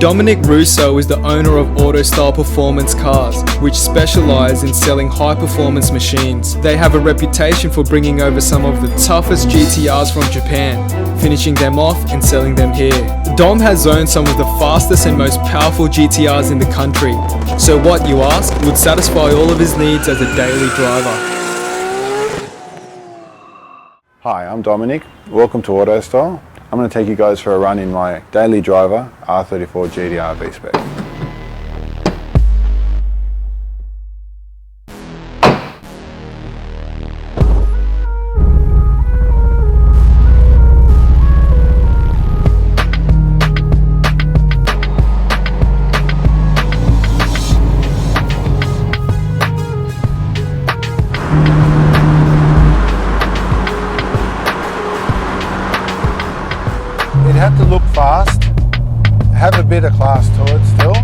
Dominic Russo is the owner of Autostyle Performance Cars, which specialise in selling high-performance machines. They have a reputation for bringing over some of the toughest GTRs from Japan, finishing them off and selling them here. Dom has owned some of the fastest and most powerful GTRs in the country, so what, you ask, would satisfy all of his needs as a daily driver. Hi, I'm Dominic. Welcome to Autostyle. I'm going to take you guys for a run in my daily driver R34 GTR V-Spec. It had to look fast, have a bit of class to it still,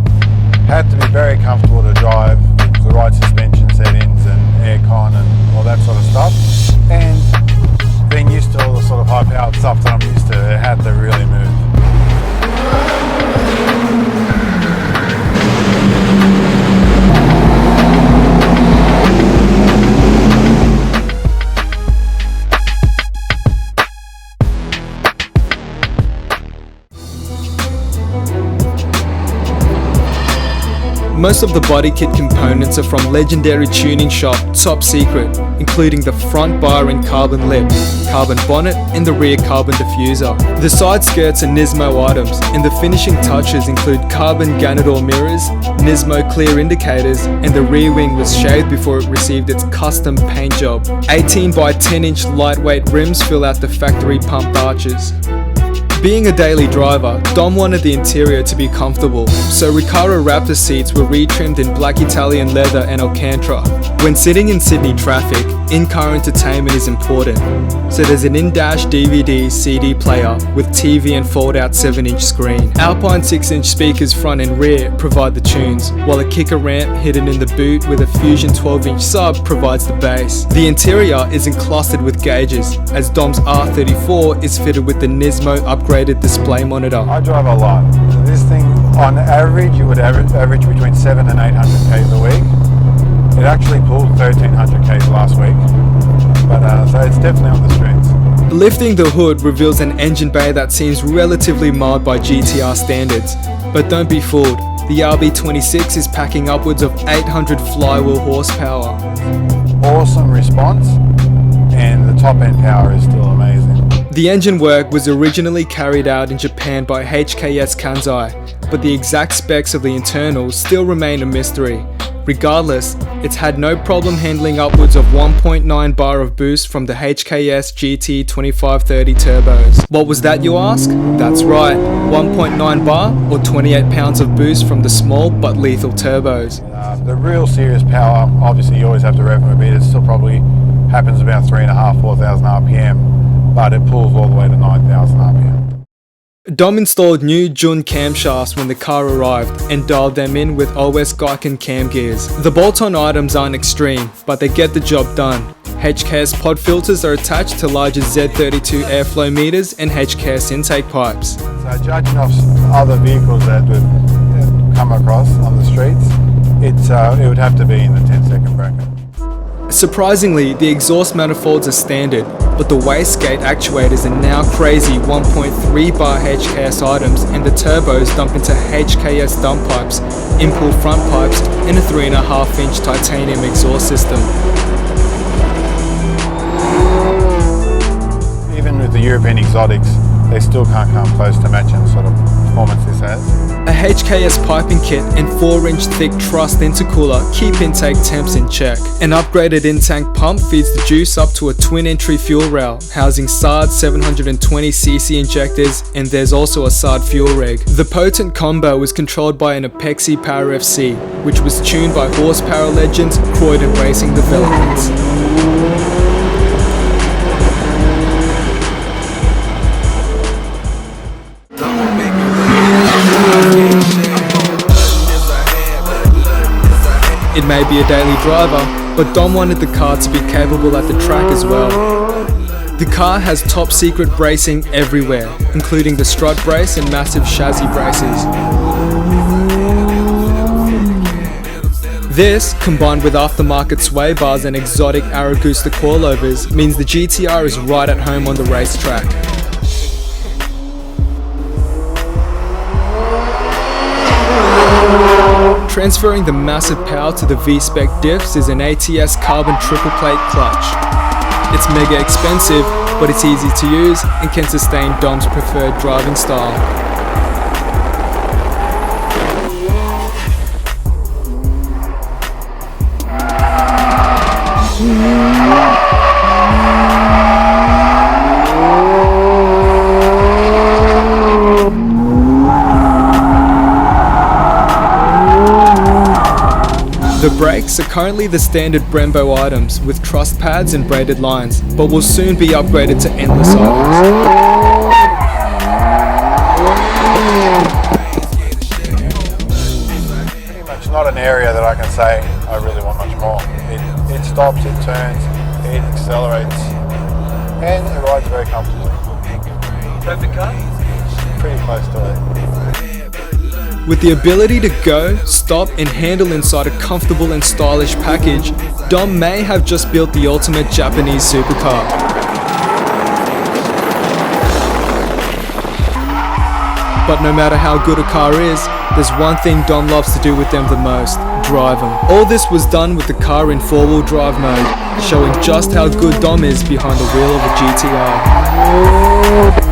had to be very comfortable to drive with the right suspension settings and aircon and all that sort of stuff, and being used to all the sort of high powered stuff that I'm used to, it had to really move. Most of the body kit components are from legendary tuning shop Top Secret, including the front bar and carbon lip, carbon bonnet and the rear carbon diffuser. The side skirts are Nismo items, and the finishing touches include carbon Ganador mirrors, Nismo clear indicators, and the rear wing was shaved before it received its custom paint job. 18 by 10 inch lightweight rims fill out the factory pump arches. Being a daily driver, Dom wanted the interior to be comfortable, so Recaro Raptor seats were retrimmed in black Italian leather and Alcantara. When sitting in Sydney traffic, in-car entertainment is important, so there's an in-dash DVD CD player with TV and fold-out 7-inch screen. Alpine 6-inch speakers front and rear provide the tunes, while a kicker ramp hidden in the boot with a Fusion 12-inch sub provides the bass. The interior is encrusted with gauges, as Dom's R34 is fitted with the Nismo upgraded display monitor. I drive a lot. This thing, on average, you would average between 700 and 800 Ks a week. It actually pulled 1300 Ks last week, but so it's definitely on the streets. Lifting the hood reveals an engine bay that seems relatively mild by GTR standards, but don't be fooled. The RB26 is packing upwards of 800 flywheel horsepower. Awesome response, and the top end power is still amazing. The engine work was originally carried out in Japan by HKS Kansai, but the exact specs of the internals still remain a mystery. Regardless, it's had no problem handling upwards of 1.9 bar of boost from the HKS GT 2530 turbos. What was that, you ask? That's right, 1.9 bar or 28 pounds of boost from the small but lethal turbos. The real serious power, obviously you always have to rev them a bit, it still probably happens about 3,500 to 4,000 RPM, but it pulls all the way to 9,000 RPM. Dom installed new Jun camshafts when the car arrived and dialed them in with OS Gaiken cam gears. The bolt-on items aren't extreme, but they get the job done. HKS pod filters are attached to larger Z32 airflow meters and HKS intake pipes. So judging off other vehicles that we've come across on the streets, it would have to be in the 10-second bracket. Surprisingly, the exhaust manifolds are standard, but the wastegate actuators are now crazy 1.3 bar HKS items, and the turbos dump into HKS dump pipes, in-pull front pipes, and a 3.5-inch titanium exhaust system. Even with the European exotics, they still can't come close to matching the sort of performance this has. A HKS piping kit and 4-inch thick truss intercooler keep intake temps in check. An upgraded in-tank pump feeds the juice up to a twin-entry fuel rail, housing SARD 720cc injectors, and there's also a SARD fuel rig. The potent combo was controlled by an Apexi Power FC, which was tuned by horsepower legends Croydon Racing Developments. It may be a daily driver, but Dom wanted the car to be capable at the track as well. The car has top secret bracing everywhere, including the strut brace and massive chassis braces. This, combined with aftermarket sway bars and exotic Aragusta coilovers, means the GTR is right at home on the racetrack. Transferring the massive power to the V-Spec diffs is an ATS carbon triple plate clutch. It's mega expensive, but it's easy to use and can sustain Dom's preferred driving style. The brakes are currently the standard Brembo items with truss pads and braided lines, but will soon be upgraded to endless items. Pretty much not an area that I can say I really want much more. It stops, it turns, it accelerates, and it rides very comfortably. Perfect car? Pretty close to it. With the ability to go, stop and handle inside a comfortable and stylish package, Dom may have just built the ultimate Japanese supercar. But no matter how good a car is, there's one thing Dom loves to do with them the most: drive them. All this was done with the car in 4-wheel drive mode, showing just how good Dom is behind the wheel of a GTR.